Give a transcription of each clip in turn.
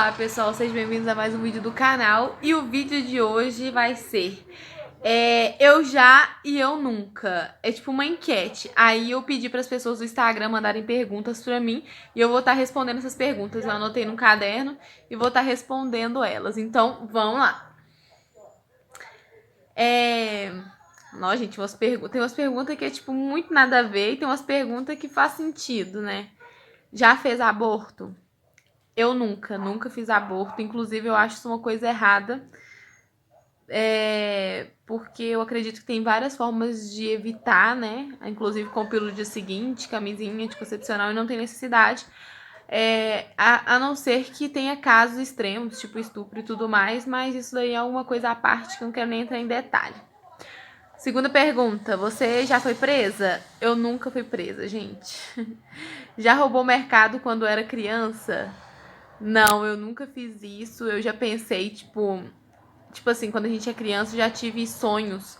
Olá pessoal, sejam bem-vindos a mais um vídeo do canal. E o vídeo de hoje vai ser eu já e eu nunca. É tipo uma enquete. Aí eu pedi para as pessoas do Instagram mandarem perguntas para mim e eu vou estar respondendo essas perguntas. Eu anotei num caderno e vou estar respondendo elas. Então, vamos lá. Nossa, gente, tem umas perguntas que é tipo muito nada a ver e tem umas perguntas que faz sentido, né? Já fez aborto? Eu nunca fiz aborto. Inclusive, eu acho isso uma coisa errada. Porque eu acredito que tem várias formas de evitar, né? Inclusive com o pílula do dia seguinte, camisinha anticoncepcional, e não tem necessidade. A não ser que tenha casos extremos, tipo estupro e tudo mais, mas isso daí é uma coisa à parte que eu não quero nem entrar em detalhe. Segunda pergunta, você já foi presa? Eu nunca fui presa, gente. Já roubou mercado quando era criança? Não, eu nunca fiz isso. Eu já pensei, tipo assim, quando a gente é criança, eu já tive sonhos.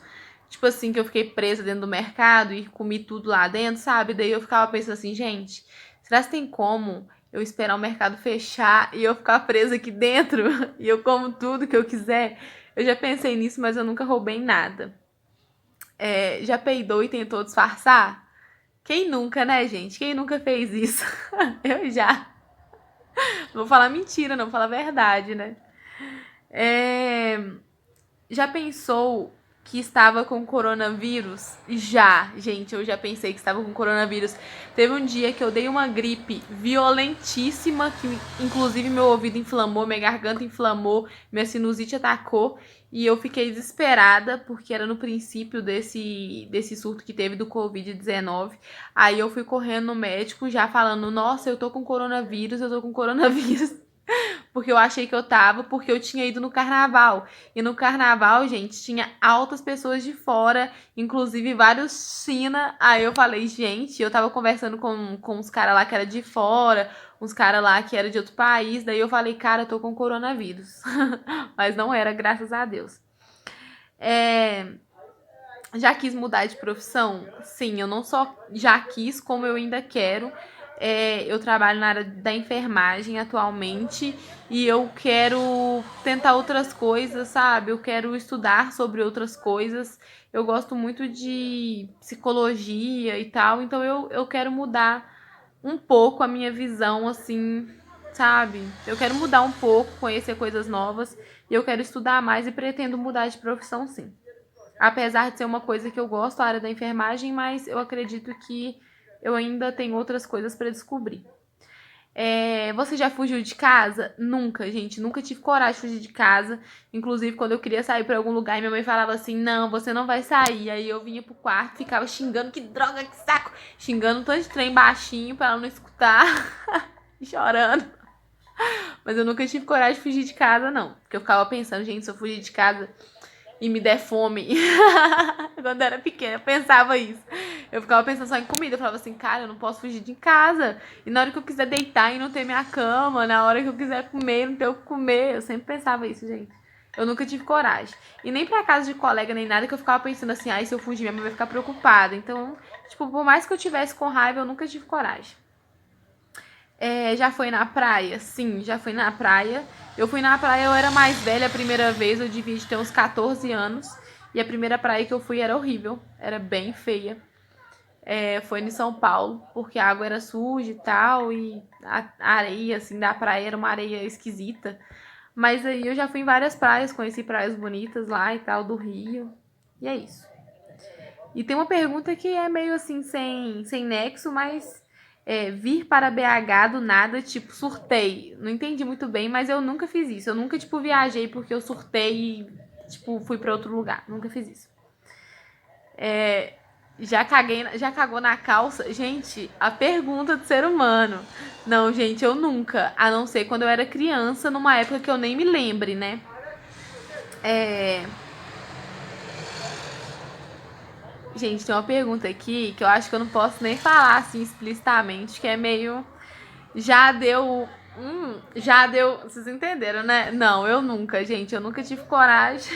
Tipo assim, que eu fiquei presa dentro do mercado e comi tudo lá dentro, sabe? Daí eu ficava pensando assim, gente, será que tem como eu esperar o mercado fechar e eu ficar presa aqui dentro e eu como tudo que eu quiser? Eu já pensei nisso, mas eu nunca roubei nada. Já peidou e tentou disfarçar? Quem nunca, né, gente? Quem nunca fez isso? Eu já. Não vou falar mentira, não, vou falar a verdade, né? Já pensou que estava com coronavírus? Já, gente, eu já pensei que estava com coronavírus. Teve um dia que eu dei uma gripe violentíssima, que inclusive meu ouvido inflamou, minha garganta inflamou, minha sinusite atacou. E eu fiquei desesperada, porque era no princípio desse surto que teve do Covid-19. Aí eu fui correndo no médico já falando, nossa, eu tô com coronavírus. Porque eu achei que eu tava, porque eu tinha ido no carnaval. E no carnaval, gente, tinha altas pessoas de fora, inclusive vários China. Aí eu falei, gente, eu tava conversando com uns caras lá que era de fora, uns caras lá que era de outro país. Daí eu falei, cara, eu tô com coronavírus. Mas não era, graças a Deus. Já quis mudar de profissão? Sim, eu não só já quis, como eu ainda quero. Eu trabalho na área da enfermagem atualmente e eu quero tentar outras coisas, sabe? Eu quero estudar sobre outras coisas. Eu gosto muito de psicologia e tal, então eu quero mudar um pouco a minha visão, assim, sabe? Eu quero mudar um pouco, conhecer coisas novas e eu quero estudar mais e pretendo mudar de profissão, sim. Apesar de ser uma coisa que eu gosto, a área da enfermagem, mas eu acredito que eu ainda tenho outras coisas para descobrir. Você já fugiu de casa? Nunca, gente. Nunca tive coragem de fugir de casa. Inclusive, quando eu queria sair pra algum lugar, minha mãe falava assim, não, você não vai sair. Aí eu vinha pro quarto, ficava xingando, que droga, que saco. Xingando um tanto de trem baixinho pra ela não escutar. E chorando. Mas eu nunca tive coragem de fugir de casa, não. Porque eu ficava pensando, gente, se eu fugir de casa e me der fome. Quando eu era pequena, eu pensava isso. Eu ficava pensando só em comida. Eu falava assim, cara, eu não posso fugir de casa. E na hora que eu quiser deitar e não ter minha cama, na hora que eu quiser comer, não ter o que comer. Eu sempre pensava isso, gente. Eu nunca tive coragem. E nem pra casa de colega, nem nada, que eu ficava pensando assim, ai, se eu fugir, minha mãe vai ficar preocupada. Então, tipo, por mais que eu tivesse com raiva, eu nunca tive coragem. Já foi na praia? Sim, já fui na praia. Eu fui na praia, eu era mais velha a primeira vez, eu devia ter uns 14 anos. E a primeira praia que eu fui era horrível, era bem feia. Foi em São Paulo, porque a água era suja e tal, e a areia, assim, da praia era uma areia esquisita. Mas aí eu já fui em várias praias, conheci praias bonitas lá e tal, do Rio. E é isso. E tem uma pergunta que é meio assim, sem nexo, mas vir para BH do nada, tipo, surtei. Não entendi muito bem, mas eu nunca fiz isso. Eu nunca, tipo, viajei porque eu surtei e, tipo, fui para outro lugar. Nunca fiz isso. Já cagou na calça? Gente, a pergunta do ser humano. Não, gente, eu nunca. A não ser quando eu era criança, numa época que eu nem me lembre, né? Gente, tem uma pergunta aqui que eu acho que eu não posso nem falar assim explicitamente, que é meio. Já deu. Já deu. Vocês entenderam, né? Não, eu nunca, gente. Eu nunca tive coragem.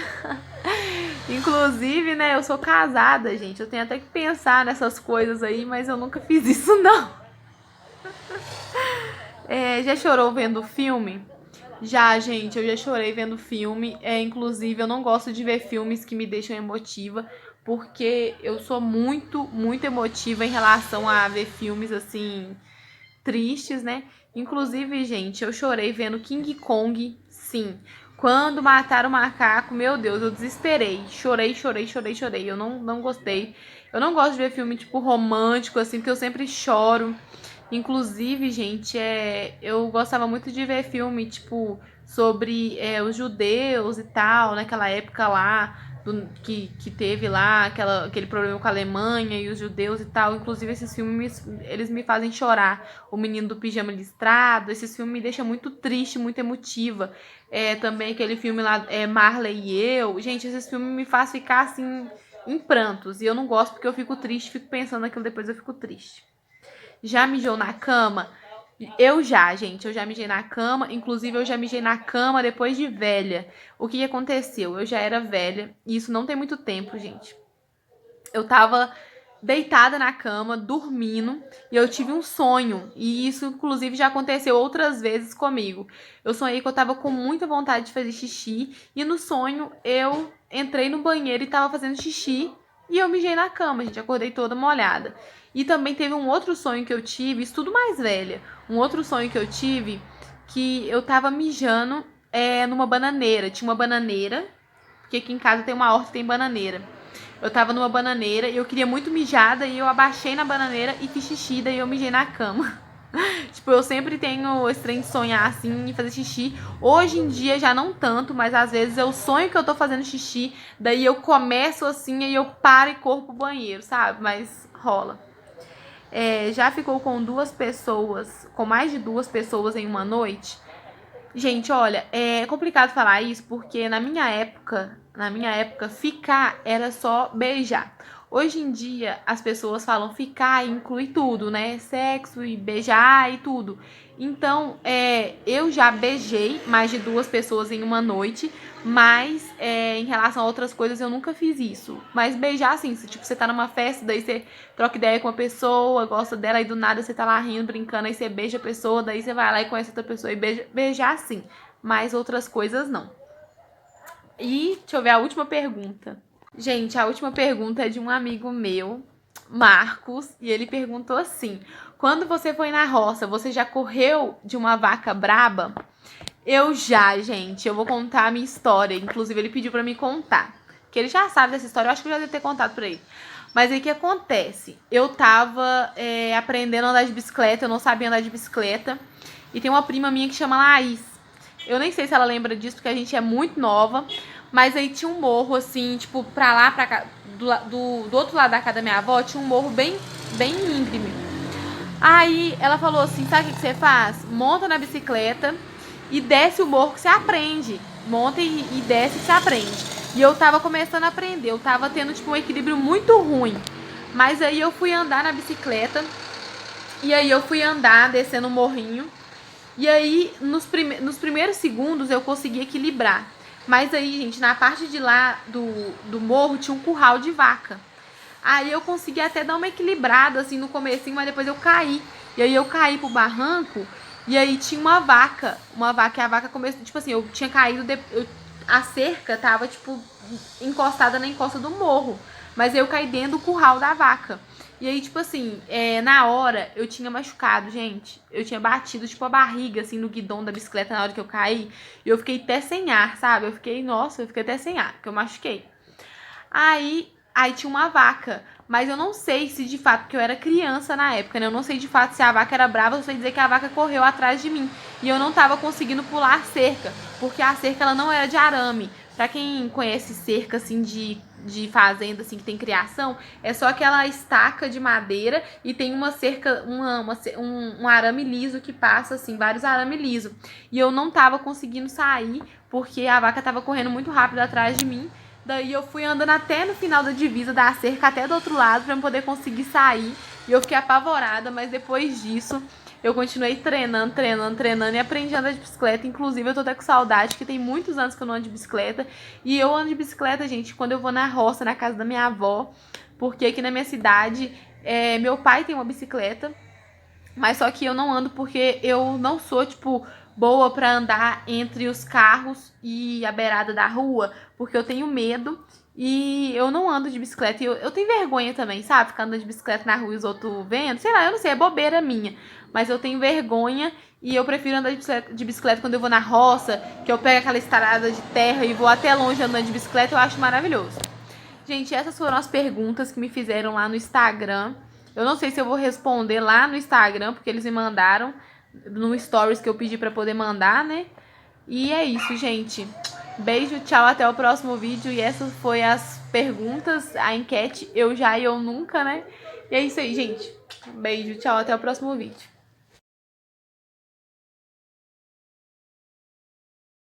Inclusive, né? Eu sou casada, gente. Eu tenho até que pensar nessas coisas aí, mas eu nunca fiz isso, não. Já chorou vendo filme? Já, gente, eu já chorei vendo filme. Inclusive, eu não gosto de ver filmes que me deixam emotiva, porque eu sou muito emotiva em relação a ver filmes assim tristes, né? Inclusive, gente, eu chorei vendo King Kong, sim. Quando mataram o macaco, meu Deus, eu desesperei. Chorei. Eu não gostei. Eu não gosto de ver filme, tipo, romântico, assim, porque eu sempre choro. Inclusive, gente, eu gostava muito de ver filme, tipo, sobre os judeus e tal, naquela época lá, que teve lá aquele problema com a Alemanha e os judeus e tal. Inclusive, esses filmes, eles me fazem chorar. O Menino do Pijama Listrado, esses filmes me deixam muito triste, muito emotiva. Também aquele filme lá, Marley e Eu. Gente, esses filmes me fazem ficar, assim, em prantos. E eu não gosto porque eu fico triste, fico pensando naquilo, depois eu fico triste. Já mijou na cama? Gente, eu já mijei na cama, inclusive eu já mijei na cama depois de velha. O que aconteceu? Eu já era velha, e isso não tem muito tempo, gente. Eu tava deitada na cama, dormindo, e eu tive um sonho, e isso inclusive já aconteceu outras vezes comigo. Eu sonhei que eu tava com muita vontade de fazer xixi, e no sonho eu entrei no banheiro e tava fazendo xixi, e eu mijei na cama, gente, acordei toda molhada. E também teve um outro sonho que eu tive, isso tudo mais velha, um outro sonho que eu tive, que eu tava mijando numa bananeira, tinha uma bananeira, porque aqui em casa tem uma horta e tem bananeira. Eu tava numa bananeira e eu queria muito mijada e eu abaixei na bananeira e fiz xixi, daí eu mijei na cama. Tipo, eu sempre tenho esse trem de sonhar assim e fazer xixi. Hoje em dia já não tanto, mas às vezes eu sonho que eu tô fazendo xixi, daí eu começo assim e eu paro e corro pro banheiro, sabe? Mas rola. Já ficou com duas pessoas, com mais de duas pessoas em uma noite? Gente, olha, é complicado falar isso porque na minha época, ficar era só beijar. Hoje em dia, as pessoas falam ficar e inclui tudo, né? Sexo e beijar e tudo. Então, eu já beijei mais de duas pessoas em uma noite, mas em relação a outras coisas eu nunca fiz isso. Mas beijar, assim, se tipo, você tá numa festa, daí você troca ideia com uma pessoa, gosta dela, e do nada você tá lá rindo, brincando, aí você beija a pessoa, daí você vai lá e conhece outra pessoa e beija. Beijar, sim, mas outras coisas não. E deixa eu ver a última pergunta. Gente, a última pergunta é de um amigo meu, Marcos, e ele perguntou assim: quando você foi na roça, você já correu de uma vaca braba? Eu já, gente. Eu vou contar a minha história. Inclusive, ele pediu pra me contar. Que ele já sabe dessa história. Eu acho que eu já devo ter contado pra ele. Mas aí o que acontece? Eu tava aprendendo a andar de bicicleta. Eu não sabia andar de bicicleta. E tem uma prima minha que chama Laís. Eu nem sei se ela lembra disso, porque a gente é muito nova. Mas aí tinha um morro, assim, tipo, pra lá, pra cá. Do outro lado da casa da minha avó, tinha um morro bem íngreme. Aí ela falou assim: sabe o que você faz? Monta na bicicleta e desce o morro que você aprende. Monta e desce que você aprende. E eu tava começando a aprender, eu tava tendo tipo um equilíbrio muito ruim. Mas aí eu fui andar na bicicleta e aí eu fui andar descendo o morrinho. E aí nos primeiros segundos eu consegui equilibrar. Mas aí, gente, na parte de lá do morro tinha um curral de vaca. Aí eu consegui até dar uma equilibrada assim no comecinho, mas depois eu caí. E aí eu caí pro barranco e aí tinha uma vaca. E a vaca começou, tipo assim, eu tinha caído, a cerca tava, tipo, encostada na encosta do morro. Mas eu caí dentro do curral da vaca. E aí, tipo assim, na hora eu tinha machucado, gente. Eu tinha batido, tipo, a barriga, assim, no guidão da bicicleta na hora que eu caí. E eu fiquei até sem ar, sabe? Eu fiquei até sem ar, porque eu machuquei. Aí tinha uma vaca. Mas eu não sei se de fato, porque eu era criança na época, né? Eu não sei de fato se a vaca era brava, eu sei dizer que a vaca correu atrás de mim. E eu não tava conseguindo pular a cerca, porque a cerca ela não era de arame. Pra quem conhece cerca, assim, de fazenda, assim, que tem criação, é só aquela estaca de madeira e tem uma cerca, um arame liso que passa, assim, vários arame liso. E eu não tava conseguindo sair, porque a vaca tava correndo muito rápido atrás de mim. Daí eu fui andando até no final da divisa da cerca, até do outro lado, pra eu poder conseguir sair. E eu fiquei apavorada, mas depois disso eu continuei treinando e aprendi a andar de bicicleta. Inclusive eu tô até com saudade, que tem muitos anos que eu não ando de bicicleta. E eu ando de bicicleta, gente, quando eu vou na roça, na casa da minha avó. Porque aqui na minha cidade, meu pai tem uma bicicleta. Mas só que eu não ando porque eu não sou, tipo, boa para andar entre os carros e a beirada da rua, porque eu tenho medo e eu não ando de bicicleta. E eu tenho vergonha também, sabe? Ficar andando de bicicleta na rua e os outros vendo. Sei lá, eu não sei, é bobeira minha. Mas eu tenho vergonha e eu prefiro andar de bicicleta quando eu vou na roça, que eu pego aquela estrada de terra e vou até longe andando de bicicleta, eu acho maravilhoso. Gente, essas foram as perguntas que me fizeram lá no Instagram. Eu não sei se eu vou responder lá no Instagram, porque eles me mandaram no Stories que eu pedi pra poder mandar, né? E é isso, gente. Beijo, tchau, até o próximo vídeo. E essas foi as perguntas, a enquete, eu já e eu nunca, né? E é isso aí, gente. Beijo, tchau, até o próximo vídeo.